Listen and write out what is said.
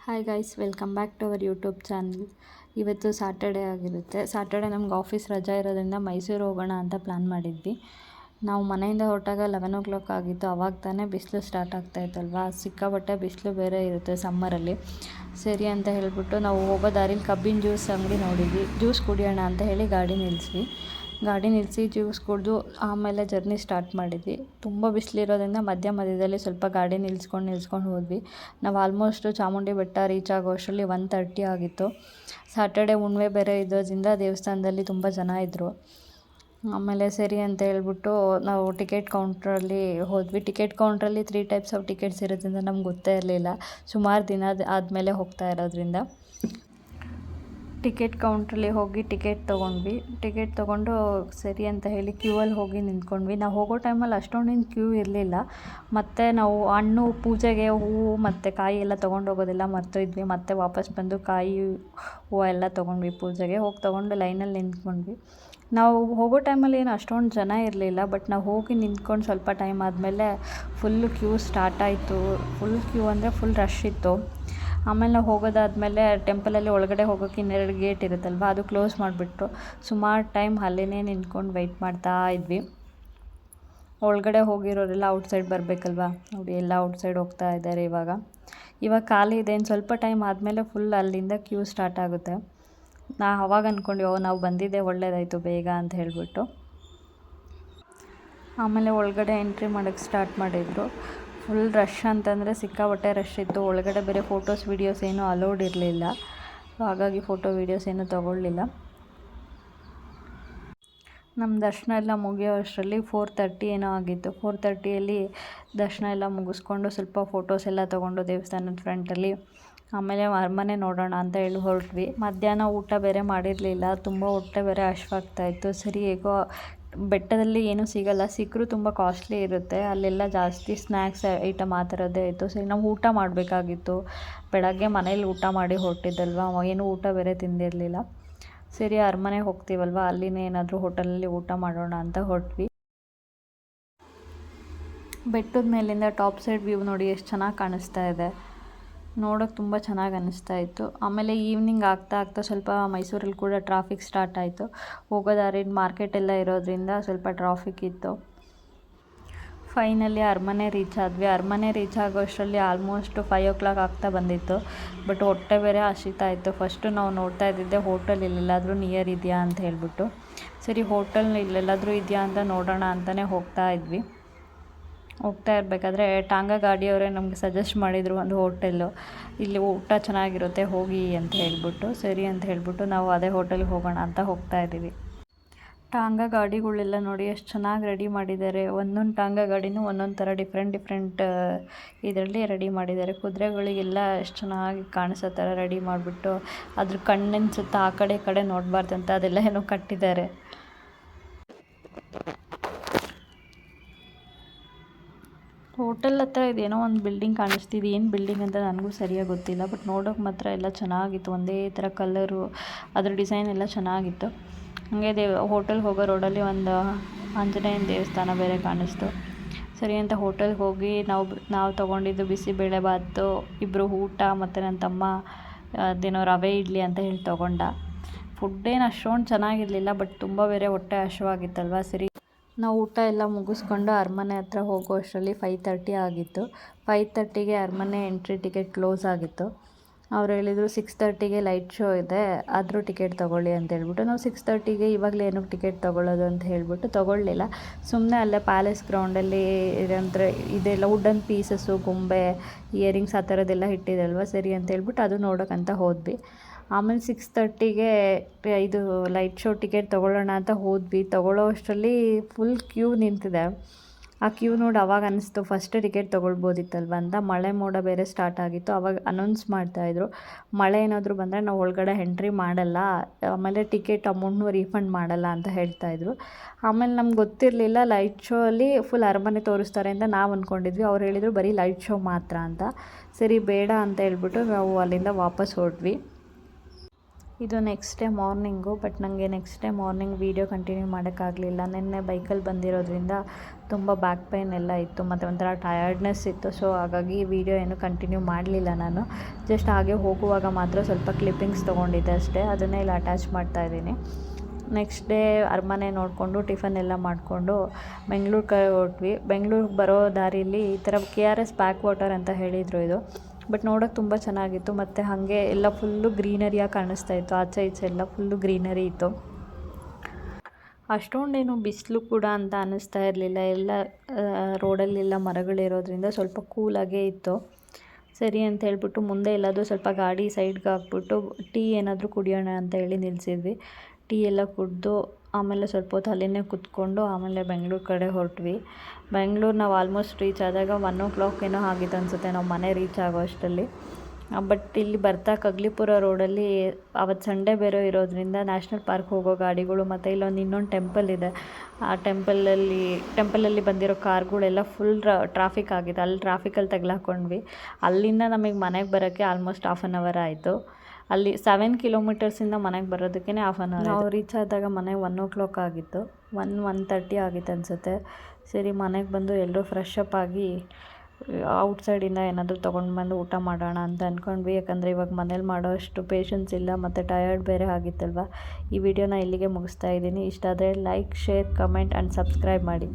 Hi guys, welcome back to our YouTube channel. ಇವತ್ತು Saturday ಆಗಿರುತ್ತೆ. Saturday ನಮ್ಗೆ office ರಜಾ ಇರೋದ್ರಿಂದ ಮೈಸೂರು ಹೋಗೋಣ ಅಂತ ಪ್ಲ್ಯಾನ್ ಮಾಡಿದ್ವಿ. ನಾವು ಮನೆಯಿಂದ ಹೊರಟಾಗ 11 ಆಗಿತ್ತು. ಆವಾಗ ತಾನೇ ಬಿಸಿಲು ಸ್ಟಾರ್ಟ್ ಆಗ್ತಾಯಿತ್ತಲ್ವ, ಸಿಕ್ಕಾಪಟ್ಟೆ ಬಿಸಿಲು ಬೇರೆ ಇರುತ್ತೆ ಸಮ್ಮರಲ್ಲಿ. ಸರಿ ಅಂತ ಹೇಳಿಬಿಟ್ಟು ನಾವು ಹೋಗೋ ದಾರಿಲಿ ಕಬ್ಬಿನ ಜ್ಯೂಸ್ ಅಂಗಡಿ ನೋಡಿದ್ವಿ. ಜ್ಯೂಸ್ ಕುಡಿಯೋಣ ಅಂತ ಹೇಳಿ ಗಾಡಿ ನಿಲ್ಲಿಸಿ ಜ್ಯೂಸ್ ಕುಡಿದು ಆಮೇಲೆ ಜರ್ನಿ ಸ್ಟಾರ್ಟ್ ಮಾಡಿದ್ವಿ. ತುಂಬ ಬಿಸಿಲಿರೋದ್ರಿಂದ ಮಧ್ಯದಲ್ಲಿ ಸ್ವಲ್ಪ ಗಾಡಿ ನಿಲ್ಸ್ಕೊಂಡು ಹೋದ್ವಿ. ನಾವು ಆಲ್ಮೋಸ್ಟ್ ಚಾಮುಂಡಿ ಬೆಟ್ಟ ರೀಚ್ ಆಗೋ ಅಷ್ಟರಲ್ಲಿ 1:30 ಆಗಿತ್ತು. ಸಾಟರ್ಡೆ ಹುಣ್ಣಿಮೆ ಬೇರೆ ಇರೋದ್ರಿಂದ ದೇವಸ್ಥಾನದಲ್ಲಿ ತುಂಬ ಜನ ಇದ್ದರು. ಆಮೇಲೆ ಸರಿ ಅಂತ ಹೇಳ್ಬಿಟ್ಟು ನಾವು ಟಿಕೆಟ್ ಕೌಂಟ್ರಲ್ಲಿ ಹೋದ್ವಿ. ಟಿಕೆಟ್ ಕೌಂಟ್ರಲ್ಲಿ 3 ಟೈಪ್ಸ್ ಆಫ್ ಟಿಕೆಟ್ಸ್ ಇರೋದ್ರಿಂದ ನಮ್ಗೆ ಗೊತ್ತೇ ಇರಲಿಲ್ಲ, ಸುಮಾರು ದಿನ ಆದಮೇಲೆ ಹೋಗ್ತಾ ಇರೋದ್ರಿಂದ. ಟಿಕೆಟ್ ಕೌಂಟ್ರಲ್ಲಿ ಹೋಗಿ ಟಿಕೆಟ್ ತೊಗೊಂಡು ಸರಿ ಅಂತ ಹೇಳಿ ಕ್ಯೂವಲ್ಲಿ ಹೋಗಿ ನಿಂತ್ಕೊಂಡ್ವಿ. ನಾವು ಹೋಗೋ ಟೈಮಲ್ಲಿ ಅಷ್ಟೊಂದೇನು ಕ್ಯೂ ಇರಲಿಲ್ಲ. ಮತ್ತು ನಾವು ಹಣ್ಣು, ಪೂಜೆಗೆ ಹೂವು ಮತ್ತು ಕಾಯಿ ಎಲ್ಲ ತೊಗೊಂಡೋಗೋದೆಲ್ಲ ಮರ್ತೋದ್ವಿ. ಮತ್ತು ವಾಪಸ್ ಬಂದು ಕಾಯಿ, ಹೂವು ಎಲ್ಲ ತೊಗೊಂಡ್ವಿ. ಪೂಜೆಗೆ ಹೋಗಿ ತೊಗೊಂಡು ಲೈನಲ್ಲಿ ನಿಂತ್ಕೊಂಡ್ವಿ. ನಾವು ಹೋಗೋ ಟೈಮಲ್ಲಿ ಏನು ಅಷ್ಟೊಂದು ಜನ ಇರಲಿಲ್ಲ, ಬಟ್ ನಾವು ಹೋಗಿ ನಿಂತ್ಕೊಂಡು ಸ್ವಲ್ಪ ಟೈಮ್ ಆದಮೇಲೆ ಫುಲ್ಲು ಕ್ಯೂ ಸ್ಟಾರ್ಟ್ ಆಯಿತು. ಫುಲ್ ಕ್ಯೂ ಅಂದರೆ ಫುಲ್ ರಶ್ ಇತ್ತು. ಆಮೇಲೆ ನಾವು ಹೋಗೋದಾದಮೇಲೆ ಟೆಂಪಲಲ್ಲಿ ಒಳಗಡೆ ಹೋಗೋಕ್ಕೆ 2 ಗೇಟ್ ಇರುತ್ತಲ್ವ, ಅದು ಕ್ಲೋಸ್ ಮಾಡಿಬಿಟ್ರು. ಸುಮಾರು ಟೈಮ್ ಅಲ್ಲೇ ನಿಂತ್ಕೊಂಡು ವೆಯ್ಟ್ ಮಾಡ್ತಾ ಇದ್ವಿ. ಒಳಗಡೆ ಹೋಗಿರೋರೆಲ್ಲ ಔಟ್ಸೈಡ್ ಬರಬೇಕಲ್ವ, ನೋಡಿ ಎಲ್ಲ ಔಟ್ಸೈಡ್ ಹೋಗ್ತಾ ಇದ್ದಾರೆ. ಇವಾಗ ಖಾಲಿ ಇದೆ. ಇನ್ನು ಸ್ವಲ್ಪ ಟೈಮ್ ಆದಮೇಲೆ ಫುಲ್ ಅಲ್ಲಿಂದ ಕ್ಯೂ ಸ್ಟಾರ್ಟ್ ಆಗುತ್ತೆ. ಅವಾಗ ಅಂದ್ಕೊಂಡು ನಾವು ಬಂದಿದ್ದೆ ಒಳ್ಳೇದಾಯಿತು ಬೇಗ ಅಂತ ಹೇಳಿಬಿಟ್ಟು. ಆಮೇಲೆ ಒಳಗಡೆ ಎಂಟ್ರಿ ಮಾಡೋಕ್ಕೆ ಸ್ಟಾರ್ಟ್ ಮಾಡಿದರು. ಫುಲ್ ರಶ್ ಅಂತಂದರೆ ಸಿಕ್ಕಾಪಟ್ಟೆ ರಶ್ ಇತ್ತು. ಒಳಗಡೆ ಬೇರೆ ಫೋಟೋಸ್ ವೀಡಿಯೋಸ್ ಏನೂ ಅಲೌಡ್ ಇರಲಿಲ್ಲ, ಹಾಗಾಗಿ ಫೋಟೋ ವೀಡಿಯೋಸ್ ಏನೂ ತೊಗೊಳ್ಳಿಲ್ಲ. ನಮ್ಮ ದರ್ಶನ ಎಲ್ಲ ಮುಗಿಯೋ ಅಷ್ಟರಲ್ಲಿ 4:30 ಏನೋ ಆಗಿತ್ತು. 4:30ಯಲ್ಲಿ ದರ್ಶನ ಎಲ್ಲ ಮುಗಿಸ್ಕೊಂಡು ಸ್ವಲ್ಪ ಫೋಟೋಸ್ ಎಲ್ಲ ತೊಗೊಂಡು ದೇವಸ್ಥಾನದ ಫ್ರಂಟಲ್ಲಿ ಆಮೇಲೆ ಅರಮನೆ ನೋಡೋಣ ಅಂತ ಹೇಳಿ ಹೊರಟ್ವಿ. ಮಧ್ಯಾಹ್ನ ಊಟ ಬೇರೆ ಮಾಡಿರಲಿಲ್ಲ, ತುಂಬ ಹೊಟ್ಟೆ ಬೇರೆ ಹಶ್ವಾಗ್ತಾಯಿತ್ತು. ಸರಿ ಹೇಗೋ ಬೆಟ್ಟದಲ್ಲಿ ಏನೂ ಸಿಗಲ್ಲ, ಸಿಕ್ಕರೂ ತುಂಬ ಕಾಸ್ಟ್ಲಿ ಇರುತ್ತೆ. ಅಲ್ಲೆಲ್ಲ ಜಾಸ್ತಿ ಸ್ನ್ಯಾಕ್ಸ್ ಐಟಮ್ ಆ ಥರದ್ದೇ ಇತ್ತು. ಸರಿ ನಾವು ಊಟ ಮಾಡಬೇಕಾಗಿತ್ತು. ಬೆಳಗ್ಗೆ ಮನೇಲಿ ಊಟ ಮಾಡಿ ಹೊರಟಿದ್ದಲ್ವ, ಏನೂ ಊಟ ಬೇರೆ ತಿಂದಿರಲಿಲ್ಲ. ಸರಿ ಅರಮನೆಗೆ ಹೋಗ್ತೀವಲ್ವ, ಅಲ್ಲಿನೇ ಏನಾದರೂ ಹೋಟೆಲಲ್ಲಿ ಊಟ ಮಾಡೋಣ ಅಂತ ಹೊರಟ್ವಿ. ಬೆಟ್ಟದ ಮೇಲಿಂದ ಟಾಪ್ ಸೈಡ್ ವ್ಯೂ ನೋಡಿ ಎಷ್ಟು ಚೆನ್ನಾಗಿ ಕಾಣಿಸ್ತಾ ಇದೆ. ನೋಡೋಕ್ಕೆ ತುಂಬ ಚೆನ್ನಾಗಿ ಅನ್ನಿಸ್ತಾ ಇತ್ತು. ಆಮೇಲೆ ಈವ್ನಿಂಗ್ ಆಗ್ತಾ ಸ್ವಲ್ಪ ಮೈಸೂರಲ್ಲಿ ಕೂಡ ಟ್ರಾಫಿಕ್ ಸ್ಟಾರ್ಟ್ ಆಯಿತು. ಹೋಗೋ ದಾರಿಲಿ ಮಾರ್ಕೆಟ್ ಎಲ್ಲ ಇರೋದ್ರಿಂದ ಸ್ವಲ್ಪ ಟ್ರಾಫಿಕ್ ಇತ್ತು. ಫೈನಲಿ ಅರಮನೆ ರೀಚ್ ಆದ್ವಿ. ಅರಮನೆ ರೀಚ್ ಆಗೋ ಅಷ್ಟರಲ್ಲಿ ಆಲ್ಮೋಸ್ಟ್ 5 ಆಗ್ತಾ ಬಂದಿತ್ತು. ಬಟ್ ಹೊಟ್ಟೆ ಬೇರೆ ಹಸಿತಾ ಇತ್ತು. ಫಸ್ಟು ನಾವು ನೋಡ್ತಾ ಇದ್ದಿದ್ದೆ ಹೋಟೆಲ್ ಇಲ್ಲೆಲ್ಲಾದರೂ ನಿಯರ್ ಇದೆಯಾ ಅಂತ ಹೇಳ್ಬಿಟ್ಟು. ಸರಿ ಹೋಟೆಲ್ ಇಲ್ಲೆಲ್ಲಾದರೂ ಇದೆಯಾ ಅಂತ ನೋಡೋಣ ಅಂತಲೇ ಹೋಗ್ತಾ ಇರಬೇಕಾದ್ರೆ ಟಾಂಗಾ ಗಾಡಿಯವರೇ ನಮಗೆ ಸಜೆಸ್ಟ್ ಮಾಡಿದರು ಒಂದು ಹೋಟೆಲ್ಲು, ಇಲ್ಲಿ ಊಟ ಚೆನ್ನಾಗಿರುತ್ತೆ ಹೋಗಿ ಅಂತ ಹೇಳ್ಬಿಟ್ಟು. ಸರಿ ಅಂತ ಹೇಳ್ಬಿಟ್ಟು ನಾವು ಅದೇ ಹೋಟೆಲ್ಗೆ ಹೋಗೋಣ ಅಂತ ಹೋಗ್ತಾ ಇದ್ದೀವಿ. ಟಾಂಗಾ ಗಾಡಿಗಳೆಲ್ಲ ನೋಡಿ ಎಷ್ಟು ಚೆನ್ನಾಗಿ ರೆಡಿ ಮಾಡಿದ್ದಾರೆ. ಒಂದೊಂದು ಟಾಂಗಾ ಗಾಡಿನೂ ಒಂದೊಂದು ಥರ ಡಿಫ್ರೆಂಟ್ ಇದರಲ್ಲಿ ರೆಡಿ ಮಾಡಿದ್ದಾರೆ. ಕುದುರೆಗಳಿಗೆಲ್ಲ ಎಷ್ಟು ಚೆನ್ನಾಗಿ ಕಾಣಿಸೋ ಥರ ರೆಡಿ ಮಾಡಿಬಿಟ್ಟು ಅದ್ರ ಕಣ್ಣನ್ಸುತ್ತಾ ಆ ಕಡೆ ಈ ಕಡೆ ನೋಡಬಾರ್ದಂತ ಅದೆಲ್ಲ ಏನೋ ಕಟ್ಟಿದ್ದಾರೆ. ಹೋಟೆಲ್ ಹತ್ರ ಇದೇನೋ ಒಂದು ಬಿಲ್ಡಿಂಗ್ ಕಾಣಿಸ್ತಿದೆ. ಏನು ಬಿಲ್ಡಿಂಗ್ ಅಂತ ನನಗೂ ಸರಿಯಾಗಿ ಗೊತ್ತಿಲ್ಲ, ಬಟ್ ನೋಡೋಕೆ ಮಾತ್ರ ಎಲ್ಲ ಚೆನ್ನಾಗಿತ್ತು. ಒಂದೇ ಥರ ಕಲರು, ಅದ್ರ ಡಿಸೈನ್ ಎಲ್ಲ ಚೆನ್ನಾಗಿತ್ತು. ಹಾಗೆ ಹೋಟೆಲ್ಗೆ ಹೋಗೋ ರೋಡಲ್ಲಿ ಒಂದು ಆಂಜನೇಯನ ದೇವಸ್ಥಾನ ಬೇರೆ ಕಾಣಿಸ್ತು. ಸರಿ ಅಂತ ಹೋಟೆಲ್ಗೆ ಹೋಗಿ ನಾವು ತೊಗೊಂಡಿದ್ದು ಬಿಸಿಬೇಳೆ ಬಾತು, 2 ಊಟ ಮತ್ತು ನನ್ನ ತಮ್ಮ ಅದೇನೋ ರವೆ ಇಡ್ಲಿ ಅಂತ ಹೇಳಿ ತೊಗೊಂಡ. ಫುಡ್ ಏನು ಅಷ್ಟೊಂದು ಚೆನ್ನಾಗಿರಲಿಲ್ಲ, ಬಟ್ ತುಂಬ ಬೇರೆ ಹೊಟ್ಟೆ ಹಸಿವಾಗಿತ್ತಲ್ವ. ಸರಿ ನಾವು ಊಟ ಎಲ್ಲ ಮುಗಿಸ್ಕೊಂಡು ಅರಮನೆ ಹತ್ರ ಹೋಗೋ ಅಷ್ಟರಲ್ಲಿ 5:30 ಆಗಿತ್ತು. 5:30ಗೆ ಅರಮನೆ ಎಂಟ್ರಿ ಟಿಕೆಟ್ ಕ್ಲೋಸ್ ಆಗಿತ್ತು. ಅವ್ರು ಹೇಳಿದರು 6:30ಗೆ ಲೈಟ್ ಶೋ ಇದೆ, ಆದರೂ ಟಿಕೆಟ್ ತೊಗೊಳ್ಳಿ ಅಂತ ಹೇಳ್ಬಿಟ್ಟು. ನಾವು 6:30ಗೆ ಇವಾಗಲೇ ಏನಕ್ಕೆ ಟಿಕೆಟ್ ತೊಗೊಳ್ಳೋದು ಅಂತ ಹೇಳ್ಬಿಟ್ಟು ತೊಗೊಳ್ಳಿಲ್ಲ. ಸುಮ್ಮನೆ ಅಲ್ಲೇ ಪ್ಯಾಲೇಸ್ ಗ್ರೌಂಡಲ್ಲಿ ಅಂದರೆ ಇದೆಲ್ಲ ವುಡನ್ ಪೀಸಸ್ಸು, ಗೊಂಬೆ, ಇಯರಿಂಗ್ಸ್ ಆ ಥರದ್ದೆಲ್ಲ ಇಟ್ಟಿದ್ದಲ್ವ. ಸರಿ ಅಂತ ಹೇಳ್ಬಿಟ್ಟು ಅದು ನೋಡೋಕ್ಕಂತ ಹೋದ್ವಿ. ಆಮೇಲೆ 6:30ಗೆ ಇದು ಲೈಟ್ ಶೋ ಟಿಕೆಟ್ ತೊಗೊಳ್ಳೋಣ ಅಂತ ಹೋದ್ವಿ. ತೊಗೊಳ್ಳೋ ಅಷ್ಟರಲ್ಲಿ ಫುಲ್ ಕ್ಯೂ ನಿಂತಿದೆ. ಆ ಕ್ಯೂ ನೋಡಿ ಅವಾಗ ಅನ್ನಿಸ್ತು ಫಸ್ಟ್ ಟಿಕೆಟ್ ತೊಗೊಳ್ಬೋದಿತ್ತಲ್ವ ಅಂತ. ಮಳೆ ಮೋಡ ಬೇರೆ ಸ್ಟಾರ್ಟ್ ಆಗಿತ್ತು. ಅವಾಗ ಅನೌನ್ಸ್ ಮಾಡ್ತಾಯಿದ್ರು, ಮಳೆ ಏನಾದರೂ ಬಂದರೆ ನಾವು ಒಳಗಡೆ ಎಂಟ್ರಿ ಮಾಡಲ್ಲ, ಆಮೇಲೆ ಟಿಕೆಟ್ ಅಮೌಂಟ್ನೂ ರೀಫಂಡ್ ಮಾಡಲ್ಲ ಅಂತ ಹೇಳ್ತಾಯಿದ್ರು. ಆಮೇಲೆ ನಮ್ಗೆ ಗೊತ್ತಿರಲಿಲ್ಲ ಲೈಟ್ ಶೋ ಅಲ್ಲಿ ಫುಲ್ ಅರಮನೆ ತೋರಿಸ್ತಾರೆ ಅಂತ ನಾವು ಅಂದ್ಕೊಂಡಿದ್ವಿ. ಅವ್ರು ಹೇಳಿದರು ಬರೀ ಲೈಟ್ ಶೋ ಮಾತ್ರ ಅಂತ. ಸರಿ ಬೇಡ ಅಂತ ಹೇಳ್ಬಿಟ್ಟು ನಾವು ಅಲ್ಲಿಂದ ವಾಪಸ್ ಹೊರಟ್ವಿ. ಇದು ನೆಕ್ಸ್ಟ್ ಡೇ ಮಾರ್ನಿಂಗು. ಬಟ್ ನನಗೆ next day morning video continue ಮಾಡೋಕ್ಕಾಗಲಿಲ್ಲ. ನಿನ್ನೆ ಬೈಕಲ್ಲಿ ಬಂದಿರೋದ್ರಿಂದ ತುಂಬ ಬ್ಯಾಕ್ ಪೇನ್ ಎಲ್ಲ ಇತ್ತು ಮತ್ತು ಒಂಥರ ಟಯರ್ಡ್ನೆಸ್ ಇತ್ತು. ಸೊ ಹಾಗಾಗಿ ವೀಡಿಯೋ ಏನು ಕಂಟಿನ್ಯೂ ಮಾಡಲಿಲ್ಲ ನಾನು. ಜಸ್ಟ್ ಹಾಗೆ ಹೋಗುವಾಗ ಮಾತ್ರ ಸ್ವಲ್ಪ ಕ್ಲಿಪ್ಪಿಂಗ್ಸ್ ತೊಗೊಂಡಿದ್ದೆ ಅಷ್ಟೇ. ಅದನ್ನೇ ಇಲ್ಲಿ ಅಟ್ಯಾಚ್ ಮಾಡ್ತಾಯಿದ್ದೀನಿ. ನೆಕ್ಸ್ಟ್ ಡೇ ಅರಮನೆ ನೋಡಿಕೊಂಡು ಟಿಫನ್ ಎಲ್ಲ ಮಾಡಿಕೊಂಡು ಬೆಂಗಳೂರು ಕಡೆ ಹೊರಟ್ವಿ. ಬೆಂಗಳೂರಿಗೆ ಬರೋ ದಾರಿಲಿ ಈ ಥರ KRS ಬ್ಯಾಕ್ ವಾಟರ್ ಅಂತ ಹೇಳಿದರು ಇದು. ಬಟ್ ನೋಡೋಕೆ ತುಂಬ ಚೆನ್ನಾಗಿತ್ತು ಮತ್ತು ಹಾಗೆ ಎಲ್ಲ ಫುಲ್ಲು ಗ್ರೀನರಿಯಾಗಿ ಕಾಣಿಸ್ತಾ ಇತ್ತು. ಆಚೆ ಈಚೆ ಎಲ್ಲ ಫುಲ್ಲು ಗ್ರೀನರಿ ಇತ್ತು. ಅಷ್ಟೊಂದೇನು ಬಿಸಿಲು ಕೂಡ ಅಂತ ಅನ್ನಿಸ್ತಾ ಇರಲಿಲ್ಲ. ಎಲ್ಲ ರೋಡಲ್ಲೆಲ್ಲ ಮರಗಳಿರೋದ್ರಿಂದ ಸ್ವಲ್ಪ ಕೂಲಾಗೇ ಇತ್ತು. ಸರಿ ಅಂತ ಹೇಳ್ಬಿಟ್ಟು ಮುಂದೆ ಎಲ್ಲಾದರೂ ಸ್ವಲ್ಪ ಗಾಡಿ ಸೈಡ್ಗೆ ಹಾಕ್ಬಿಟ್ಟು ಟೀ ಏನಾದರೂ ಕುಡಿಯೋಣ ಅಂತ ಹೇಳಿ ನಿಲ್ಲಿಸಿದ್ವಿ. ಟೀ ಎಲ್ಲ ಕುಡಿದು ಆಮೇಲೆ ಸ್ವಲ್ಪ ಹೊತ್ತು ಅಲ್ಲೇ ಕುತ್ಕೊಂಡು ಆಮೇಲೆ ಬೆಂಗಳೂರು ಕಡೆ ಹೊರಟ್ವಿ. ಬೆಂಗಳೂರು ನಾವು ಆಲ್ಮೋಸ್ಟ್ ರೀಚ್ ಆದಾಗ 1 o'clock ಏನೋ ಆಗಿತ್ತು ಅನಿಸುತ್ತೆ ನಾವು ಮನೆ ರೀಚ್ ಆಗೋ ಅಷ್ಟರಲ್ಲಿ. ಬಟ್ ಇಲ್ಲಿ ಬರ್ತಾ ಕಗ್ಲಿಪುರ ರೋಡಲ್ಲಿ ಅವತ್ತು ಸಂಡೇ ಬೇರೆ ಇರೋದ್ರಿಂದ ನ್ಯಾಷನಲ್ ಪಾರ್ಕ್ ಹೋಗೋ ಗಾಡಿಗಳು ಮತ್ತು ಇನ್ನೊಂದು ಟೆಂಪಲ್ ಇದೆ. ಆ ಟೆಂಪಲಲ್ಲಿ ಬಂದಿರೋ ಕಾರ್ಗಳೆಲ್ಲ ಫುಲ್ ಟ್ರಾಫಿಕ್ ಆಗಿದೆ. ಅಲ್ಲಿ ಟ್ರಾಫಿಕಲ್ಲಿ ತಗ್ಲಾಕೊಂಡ್ವಿ. ಅಲ್ಲಿಂದ ನಮಗೆ ಮನೆಗೆ ಬರೋಕ್ಕೆ ಆಲ್ಮೋಸ್ಟ್ 1/2 hour ಆಯಿತು. ಅಲ್ಲಿ 7 kilometersಯಿಂದ ಮನೆಗೆ ಬರೋದಕ್ಕೆ 1/2 hour. ನಾವು ರೀಚ್ ಆದಾಗ ಮನೆಗೆ 1 o'clock ಆಗಿತ್ತು. 1:30 ಆಗಿತ್ತು ಅನಿಸುತ್ತೆ. ಸರಿ ಮನೆಗೆ ಬಂದು ಎಲ್ಲರೂ ಫ್ರೆಶ್ ಅಪ್ ಆಗಿ ಔಟ್ಸೈಡಿಂದ ಏನಾದರೂ ತೊಗೊಂಡು ಬಂದು ಊಟ ಮಾಡೋಣ ಅಂತ ಅಂದ್ಕೊಂಡ್ವಿ. ಯಾಕಂದರೆ ಇವಾಗ ಮನೇಲಿ ಮಾಡೋ ಅಷ್ಟು ಪೇಷನ್ಸ್ ಇಲ್ಲ ಮತ್ತು ಟಯರ್ಡ್ ಬೇರೆ ಆಗಿತ್ತಲ್ವ. ಈ ವಿಡಿಯೋನ ಇಲ್ಲಿಗೆ ಮುಗಿಸ್ತಾ ಇದ್ದೀನಿ. ಇಷ್ಟ ಆದರೆ like, share, comment and subscribe ಮಾಡಿ.